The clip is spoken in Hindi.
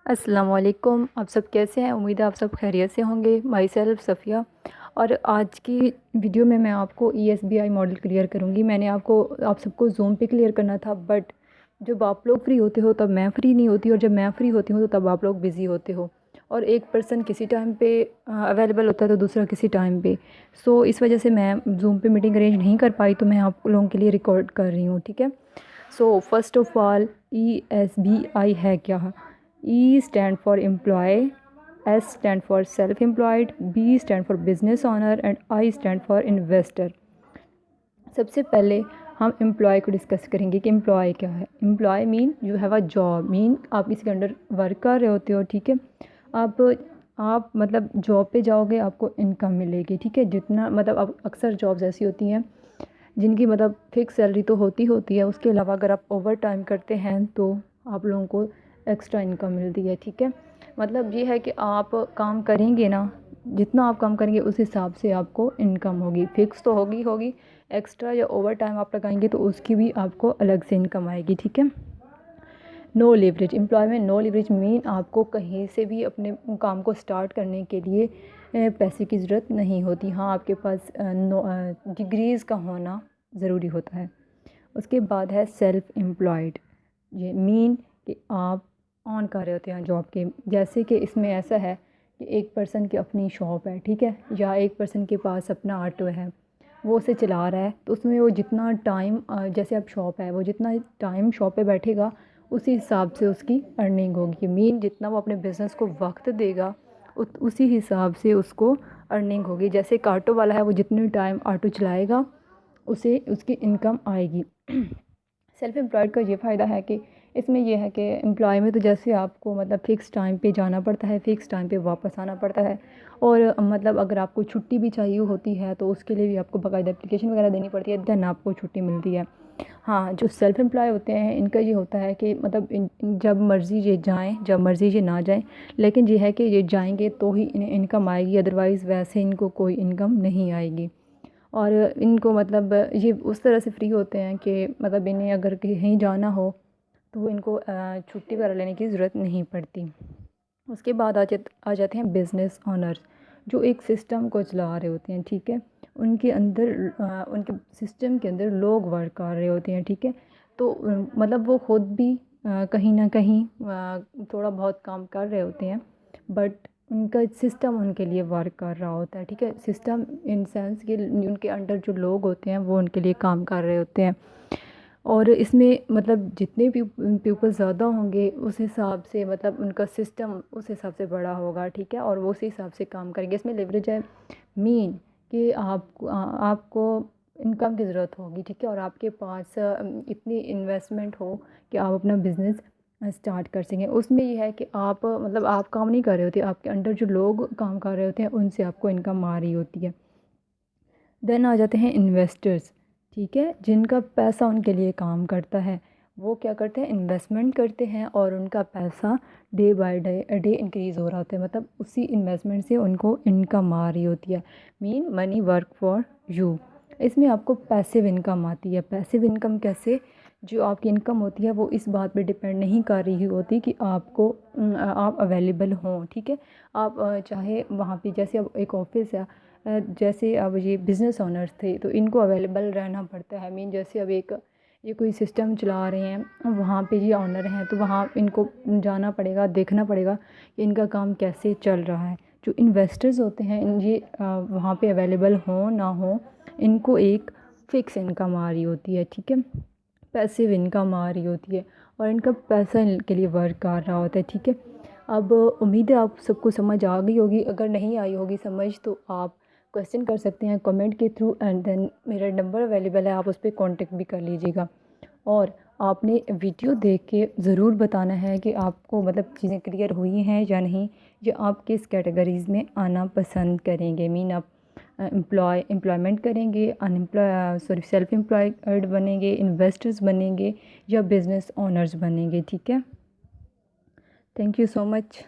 अस्सलाम वालेकुम। आप सब कैसे हैं? उम्मीद है आप सब खैरियत से होंगे। My self Safiya. और आज की वीडियो में मैं आपको ESBI मॉडल क्लियर करूंगी। मैंने आप सबको ज़ूम पे क्लियर करना था, बट जब आप लोग फ्री होते हो तब मैं फ्री नहीं होती, और जब मैं फ्री होती हूँ तो तब आप लोग बिज़ी होते हो, और एक पर्सन किसी टाइम पे अवेलेबल होता है तो दूसरा किसी टाइम पे। सो इस वजह से मैं ज़ूम पे मीटिंग अरेंज नहीं कर पाई, तो मैं आप लोगों के लिए रिकॉर्ड कर रही हूँ, ठीक है। So first of all, ESBI है क्या? E stand for employee, S stand for self-employed, B stand for business owner and I stand for investor। सबसे पहले हम एम्प्लॉय को डिस्कस करेंगे कि एम्प्लॉय क्या है। Employ mean you have a job, mean आप इसके अंडर वर्क कर रहे होते हो, ठीक है। आप मतलब जॉब पे जाओगे, आपको इनकम मिलेगी, ठीक है। जितना मतलब अब अक्सर जॉब्स ऐसी होती हैं जिनकी मतलब फ़िक्स सैलरी तो होती है, उसके अलावा अगर आप ओवर टाइम करते हैं तो आप लोगों को एक्स्ट्रा इनकम मिलती है, ठीक है। मतलब ये है कि आप काम करेंगे ना, जितना आप काम करेंगे उस हिसाब से आपको इनकम होगी। फ़िक्स तो होगी, एक्स्ट्रा या ओवर टाइम आप लगाएंगे तो उसकी भी आपको अलग से इनकम आएगी, ठीक है। नो लिवरेज, एम्प्लॉय में नो लिवरेज मीन आपको कहीं से भी अपने काम को स्टार्ट करने के लिए पैसे की ज़रूरत नहीं होती। हाँ, आपके पास डिग्रीज़ का होना ज़रूरी होता है। उसके बाद है सेल्फ एम्प्लॉयड। ये मीन कि आप ऑन कर रहे होते हैं जॉब के। जैसे कि इसमें ऐसा है कि एक पर्सन की अपनी शॉप है, ठीक है, या एक पर्सन के पास अपना ऑटो है, वो उसे चला रहा है, तो उसमें वो जितना टाइम जैसे अब शॉप है, वो जितना टाइम शॉप पे बैठेगा उसी हिसाब से उसकी अर्निंग होगी। मीन जितना वो अपने बिज़नेस को वक्त देगा उसी हिसाब से उसको अर्निंग होगी। जैसे एक ऑटो वाला है, वो जितने टाइम ऑटो चलाएगा उसे उसकी इनकम आएगी। सेल्फ एम्प्लॉयड का ये फ़ायदा है कि इसमें यह है कि एम्प्लॉय में तो जैसे आपको मतलब फ़िक्स टाइम पे जाना पड़ता है, फ़िक्स टाइम पे वापस आना पड़ता है, और मतलब अगर आपको छुट्टी भी चाहिए होती है तो उसके लिए भी आपको बाकायदा एप्लीकेशन वगैरह देनी पड़ती है, देन आपको छुट्टी मिलती है। हाँ, जो सेल्फ एम्प्लॉय होते हैं इनका ये होता है कि मतलब जब मर्ज़ी ये जाएँ, जब मर्ज़ी ये ना जाएँ, लेकिन ये है कि ये जाएंगे तो ही इन्हें इनकम आएगी, अदरवाइज़ वैसे इनको कोई इनकम नहीं आएगी। और इनको मतलब ये उस तरह से फ्री होते हैं कि मतलब इन्हें अगर कहीं जाना हो तो इनको छुट्टी वगैरह लेने की ज़रूरत नहीं पड़ती। उसके बाद आ जाते हैं बिज़नेस ओनर्स, जो एक सिस्टम को चला रहे होते हैं, ठीक है। उनके अंदर उनके सिस्टम के अंदर लोग वर्क कर रहे होते हैं, ठीक है। तो मतलब वो ख़ुद भी कहीं ना कहीं थोड़ा बहुत काम कर रहे होते हैं, बट उनका सिस्टम उनके लिए वर्क कर रहा होता है, ठीक है। सिस्टम इन सेंस कि उनके अंडर जो लोग होते हैं वो उनके लिए काम कर रहे होते हैं। और इसमें मतलब जितने भी पीपल ज़्यादा होंगे उस हिसाब से मतलब उनका सिस्टम उस हिसाब से बड़ा होगा, ठीक है, और वो उसी हिसाब से काम करेंगे। इसमें लिवरेज है मीन कि आपको इनकम की ज़रूरत होगी, ठीक है, और आपके पास इतनी इन्वेस्टमेंट हो कि आप अपना बिज़नेस स्टार्ट कर सकें। उसमें ये है कि आप मतलब आप काम नहीं कर रहे होते, आपके अंडर जो लोग काम कर रहे होते हैं उनसे आपको इनकम आ रही होती है। देन आ जाते हैं इन्वेस्टर्स, ठीक है, जिनका पैसा उनके लिए काम करता है। वो क्या करते हैं, इन्वेस्टमेंट करते हैं और उनका पैसा डे बाय डे इंक्रीज़ हो रहा होता है, मतलब उसी इन्वेस्टमेंट से उनको इनकम आ रही होती है। Mean money work for you. इसमें आपको पैसिव इनकम आती है। पैसिव इनकम कैसे? जो आपकी इनकम होती है वो इस बात पे डिपेंड नहीं कर रही होती कि आप अवेलेबल हों, ठीक है। आप चाहे वहाँ पे जैसे अब एक ऑफिस है, जैसे अब ये बिज़नेस ओनर्स थे तो इनको अवेलेबल रहना पड़ता है। मीन जैसे अब एक ये कोई सिस्टम चला रहे हैं, वहाँ पे ये ऑनर हैं तो वहाँ इनको जाना पड़ेगा, देखना पड़ेगा कि इनका काम कैसे चल रहा है। जो इन्वेस्टर्स होते हैं ये वहाँ पे अवेलेबल हों ना हो, इनको एक फ़िक्स इनकम आ रही होती है, ठीक है, पैसिव इनकम आ रही होती है, और इनका पैसा इनके लिए वर्क कर रहा होता है, ठीक है। अब उम्मीद है आप सबको समझ आ गई होगी। अगर नहीं आई होगी समझ तो आप क्वेश्चन कर सकते हैं कमेंट के थ्रू, एंड देन मेरा नंबर अवेलेबल है, आप उस पर कॉन्टेक्ट भी कर लीजिएगा। और आपने वीडियो देख के ज़रूर बताना है कि आपको मतलब चीज़ें क्लियर हुई हैं या नहीं, या आप किस कैटेगरीज़ में आना पसंद करेंगे। मीन आप एम्प्लॉयमेंट करेंगे, सेल्फ एम्प्लॉयड बनेंगे, इन्वेस्टर्स बनेंगे, या बिज़नेस ओनर्स बनेंगे, ठीक है। Thank you so much.